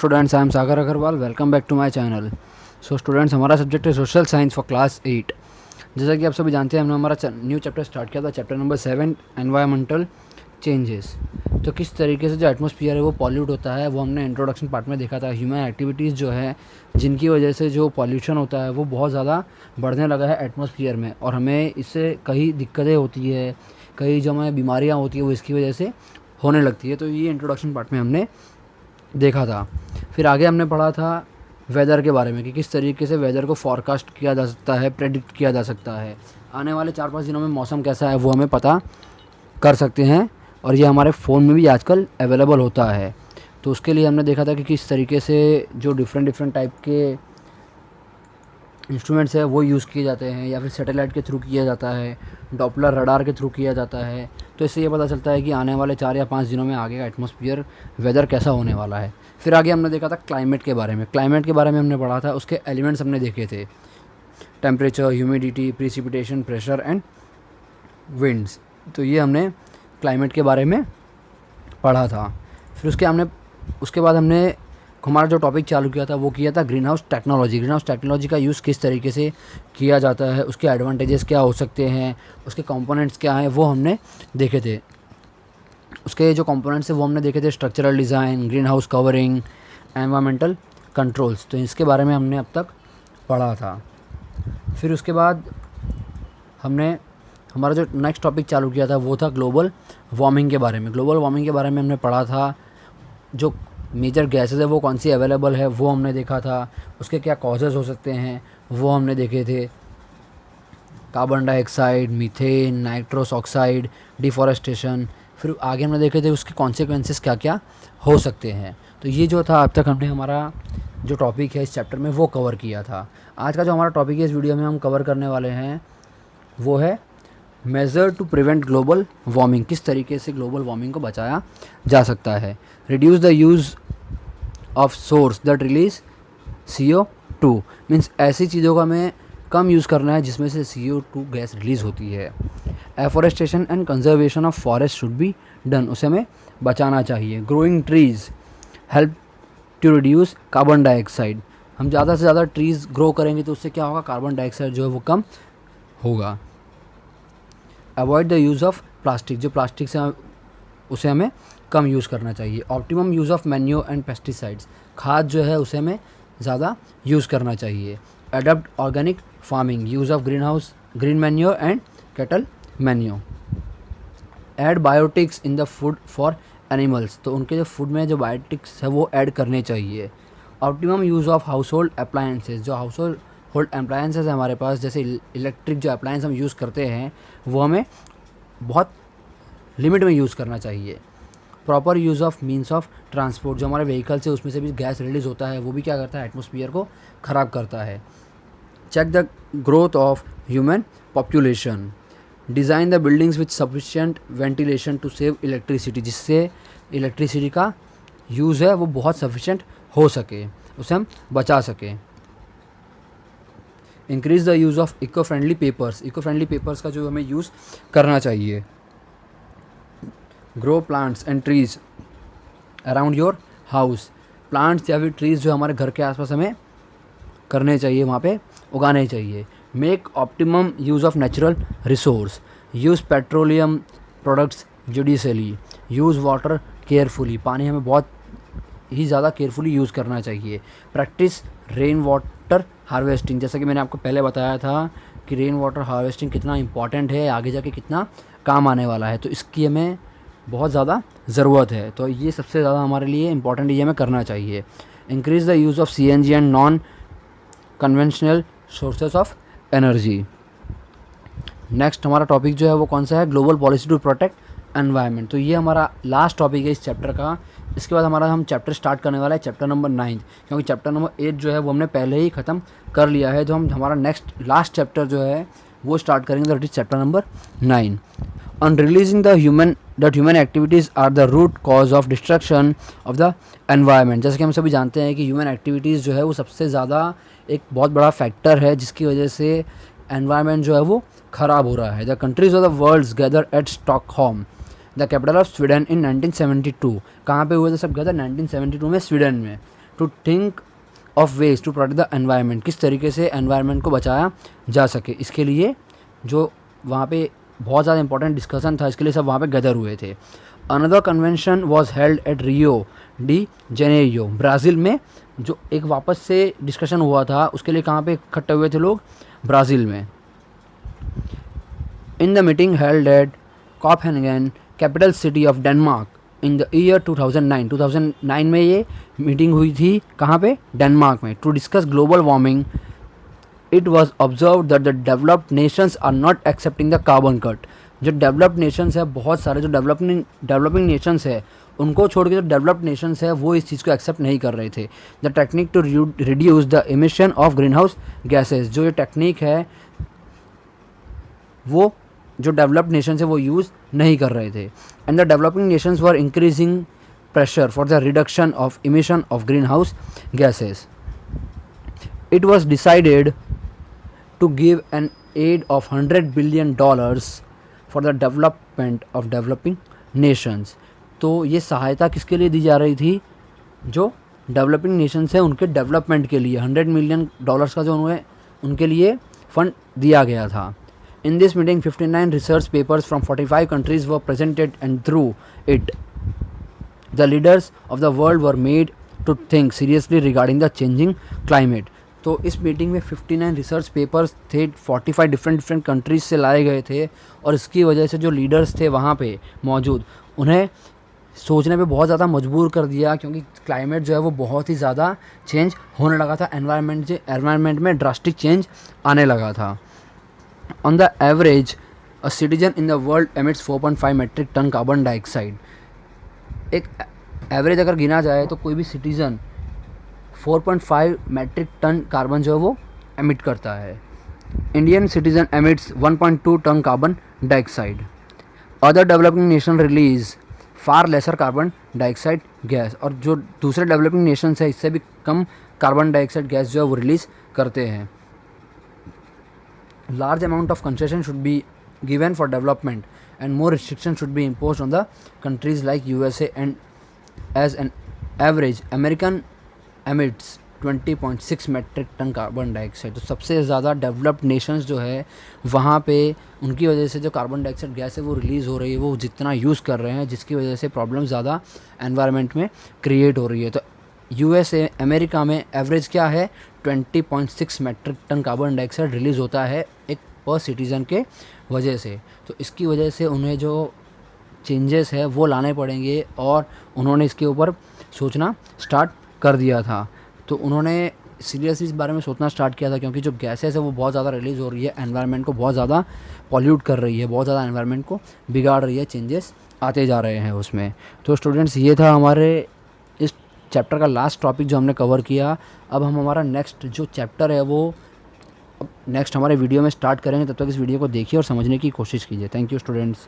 Students, I am Sagar Agarwal. Welcome back to my channel. So students, हमारा subject है social science for class 8। जैसा कि आप सभी जानते हैं, हमने हमारा न्यू चैप्टर स्टार्ट किया था, चैप्टर नंबर 7, एनवायरमेंटल चेंजेस। तो किस तरीके से जो एटमॉस्फेयर है वो पॉल्यूट होता है, वो हमने इंट्रोडक्शन पार्ट में देखा था। ह्यूमन एक्टिविटीज़ जो है, जिनकी वजह से जो पॉल्यूशन होता है वो बहुत ज़्यादा बढ़ने लगा है एटमॉस्फेयर में, और हमें इससे कई दिक्कतें होती है, कई जो हमें बीमारियाँ होती है वो इसकी वजह से होने लगती है। तो ये इंट्रोडक्शन पार्ट में हमने देखा था। फिर आगे हमने पढ़ा था वेदर के बारे में कि किस तरीके से वेदर को फॉरकास्ट किया जा सकता है, प्रेडिक्ट किया जा सकता है। आने वाले 4-5 दिनों में मौसम कैसा है वो हमें पता कर सकते हैं, और ये हमारे फ़ोन में भी आजकल अवेलेबल होता है। तो उसके लिए हमने देखा था कि किस तरीके से जो डिफरेंट टाइप के इंस्ट्रूमेंट्स है वो यूज़ किए जाते हैं, या फिर सैटेलाइट के थ्रू किया जाता है, डॉपलर रडार के थ्रू किया जाता है। तो इससे ये पता चलता है कि आने वाले 4 या 5 दिनों में आगे का एटमॉस्फेयर वेदर कैसा होने वाला है। फिर आगे हमने देखा था क्लाइमेट के बारे में। क्लाइमेट के बारे में हमने पढ़ा था, उसके एलिमेंट्स हमने देखे थे, temperature, humidity, precipitation, pressure and winds. तो ये हमने क्लाइमेट के बारे में पढ़ा था। फिर उसके बाद हमने हमारा जो टॉपिक चालू किया था वो किया था green house technology. Green house technology का यूज़ किस तरीके से किया जाता है, उसके एडवांटेजेस क्या हो सकते हैं, उसके कंपोनेंट्स क्या हैं, वो हमने देखे थे। उसके जो कंपोनेंट्स हैं वो हमने देखे थे, structural design, green house covering, environmental controls. तो इसके बारे में हमने अब तक पढ़ा था। फिर उसके बाद हमने हमारा जो नेक्स्ट टॉपिक चालू किया था वो था ग्लोबल वार्मिंग के बारे में। ग्लोबल वार्मिंग के बारे में हमने पढ़ा था, जो मेजर गैसेस है वो कौन सी अवेलेबल है वो हमने देखा था, उसके क्या कॉजेज़ हो सकते हैं वो हमने देखे थे, carbon dioxide, methane, nitrous oxide, deforestation. फिर आगे हमने देखे थे उसके कॉन्सिक्वेंसेस क्या क्या हो सकते हैं। तो ये जो था अब तक हमने हमारा जो टॉपिक है इस चैप्टर में वो कवर किया था। आज का जो हमारा टॉपिक है इस वीडियो में हम कवर करने वाले हैं वो है major to prevent global warming. किस तरीके से ग्लोबल वार्मिंग को बचाया जा सकता है। Reduce the use of source that release CO2, means ऐसी चीज़ों का हमें कम यूज़ करना है जिसमें से CO2 गैस रिलीज़ होती है। Afforestation and conservation of forest should be done, उसे हमें बचाना चाहिए। Growing trees help to reduce carbon dioxide, हम ज़्यादा से ज़्यादा ट्रीज़ ग्रो करेंगे तो उससे क्या होगा, कार्बन डाइऑक्साइड जो है वो कम होगा। Avoid the use of plastic, जो प्लास्टिक से उसे हमें कम यूज़ करना चाहिए। Optimum use of manure and pesticides, खाद जो है उसे हमें ज़्यादा यूज़ करना चाहिए। Adopt organic farming, use of green manure and cattle manure. Add biotics in the food for animals, तो उनके जो फूड में जो बायोटिक्स है वो ऐड करने चाहिए। Optimum use of house hold appliances, जो हाउस होल्ड अप्लायंसेज है हमारे पास, जैसे इलेक्ट्रिक जो अप्लायंस हम यूज़ करते हैं वो हमें बहुत लिमिट में यूज़ करना चाहिए। Proper use of means of transport, जो हमारे व्हीकल्स है उसमें से भी गैस रिलीज़ होता है वो भी क्या करता है, एटमॉस्फेयर को ख़राब करता है। Check the growth of human population. Design the buildings with sufficient ventilation to save electricity, जिससे इलेक्ट्रिसिटी का यूज़ है वो बहुत सफिशिएंट हो सके, उसे हम बचा सकें। Increase the use of eco friendly papers, eco friendly papers का जो हमें यूज़ करना चाहिए। Grow plants and trees around your house, plants या फिर ट्रीज़ जो हमारे घर के आसपास हमें करने चाहिए, वहाँ पे उगाने चाहिए। Make optimum use of natural resource, use petroleum products judicially, use water carefully, पानी हमें बहुत ही ज़्यादा केयरफुली यूज़ करना चाहिए। प्रैक्टिस रेन वाटर हार्वेस्टिंग, जैसा कि मैंने आपको पहले बताया था कि रेन वाटर हार्वेस्टिंग कितना इंपॉर्टेंट है, आगे जाके कितना काम आने वाला है, तो इसकी हमें बहुत ज़्यादा ज़रूरत है। तो ये सबसे ज़्यादा हमारे लिए इंपॉर्टेंट, ये हमें करना चाहिए। Increase the use of CNG and non conventional sources of energy. Next हमारा टॉपिक जो है वो कौन सा है, global policy to protect environment. तो ये हमारा लास्ट टॉपिक है इस चैप्टर का। इसके बाद हम चैप्टर स्टार्ट करने वाला है चैप्टर नंबर 9, क्योंकि चैप्टर नंबर 8 जो है वो हमने पहले ही ख़त्म कर लिया है। तो हम हमारा लास्ट चैप्टर जो है वो स्टार्ट करेंगे, that is chapter number 9 on releasing that human activities are the root cause of destruction of the environment. जैसे कि हम सभी जानते हैं कि ह्यूमन एक्टिविटीज़ जो है वो सबसे ज़्यादा एक बहुत बड़ा फैक्टर है जिसकी वजह से एनवायरनमेंट जो है वो ख़राब हो रहा है। The countries of the world gather at Stockholm, the capital of Sweden in 1972। कहाँ पे हुए थे सब गैदर, 1972 में स्वीडन में। To think of ways to protect the environment, किस तरीके से एनवायरनमेंट को बचाया जा सके। इसके लिए जो वहाँ पे बहुत ज़्यादा इंपॉर्टेंट डिस्कशन था, इसके लिए सब वहाँ पे गदर हुए थे। Another convention was held at Rio de Janeiro, Brazil में जो एक वापस से डिस्कशन हुआ था, उसके लिए कहाँ पे इकट्ठे हुए थे लोग, ब्राज़ील में। In the meeting held at Copenhagen, capital city of Denmark, in the year 2009 में ये मीटिंग हुई थी, कहाँ पे, डेनमार्क में, to discuss global warming. It was observe that the developed nations are not accepting the carbon cut. जो developed nations है, बहुत सारे जो डेवलपिंग नेशंस है, उनको छोड़ के जो डेवलप्ड नेशंस है वो इस चीज़ को एक्सेप्ट नहीं कर रहे थे। The technique to reduce the emission of green house gases, जो ये टेक्निक है वो जो डेवलप्ड नेशंस है वो यूज़ नहीं कर रहे थे। And the developing Nations were increasing pressure for the reduction of emission of green house gases. It was decided to give an aid of $100 billion for the development of developing nations। तो ये सहायता किसके लिए दी जा रही थी, जो developing Nations है उनके डेवलपमेंट के लिए $100 मिलियन का जो उन्हें उनके लिए फंड दिया गया था। In this meeting 59 research papers from 45 countries were presented and through it the leaders of the world were made to think seriously regarding the changing climate. तो इस मीटिंग में 59 रिसर्च पेपर्स थे, 45 डिफरेंट कंट्रीज़ से लाए गए थे, और इसकी वजह से जो लीडर्स थे वहाँ पे मौजूद, उन्हें सोचने पे बहुत ज़्यादा मजबूर कर दिया, क्योंकि क्लाइमेट जो है वो बहुत ही ज़्यादा चेंज होने लगा था, एनवायरनमेंट में ड्रास्टिक चेंज आने लगा था। On the average a citizen in the world emits 4.5 metric ton carbon dioxide. एक एवरेज अगर गिना जाए तो कोई भी सिटीज़न 4.5 मेट्रिक टन कार्बन जो है वो एमिट करता है। Indian citizen emits 1.2 ton carbon dioxide. Other developing nation release far lesser carbon dioxide gas, और जो दूसरे डेवलपिंग नेशंस है इससे भी कम कार्बन डाइऑक्साइड गैस जो है वो रिलीज़ करते हैं। Large amount of concession should be given for development and more restriction should be imposed on the countries like USA and as an average American emits 20.6 metric ton carbon dioxide. तो सबसे ज़्यादा developed Nations जो है वहाँ पे उनकी वजह से जो कार्बन डाइऑक्साइड गैस है वो रिलीज़ हो रही है, वो जितना यूज़ कर रहे हैं, जिसकी वजह से प्रॉब्लम ज़्यादा एनवायरनमेंट में क्रिएट हो रही है। तो यूएसए अमेरिका में एवरेज क्या है, 20.6 metric ton carbon dioxide release होता है एक पर सिटीज़न के वजह से। तो इसकी वजह से उन्हें जो चेंजेस है वो लाने पड़ेंगे, और उन्होंने इसके ऊपर सोचना स्टार्ट कर दिया था। तो उन्होंने सीरियसली इस बारे में सोचना स्टार्ट किया था, क्योंकि जो गैसेस है वो बहुत ज़्यादा रिलीज़ हो रही है, एनवायरनमेंट को बहुत ज़्यादा पॉल्यूट कर रही है, बहुत ज़्यादा एनवायरनमेंट को बिगाड़ रही है, चेंजेस आते जा रहे हैं उसमें। तो स्टूडेंट्स, ये था हमारे इस चैप्टर का लास्ट टॉपिक जो हमने कवर किया। अब हम हमारा नेक्स्ट जो चैप्टर है वो नेक्स्ट हमारे वीडियो में स्टार्ट करेंगे। तब तक इस वीडियो को देखिए और समझने की कोशिश कीजिए। Thank you students.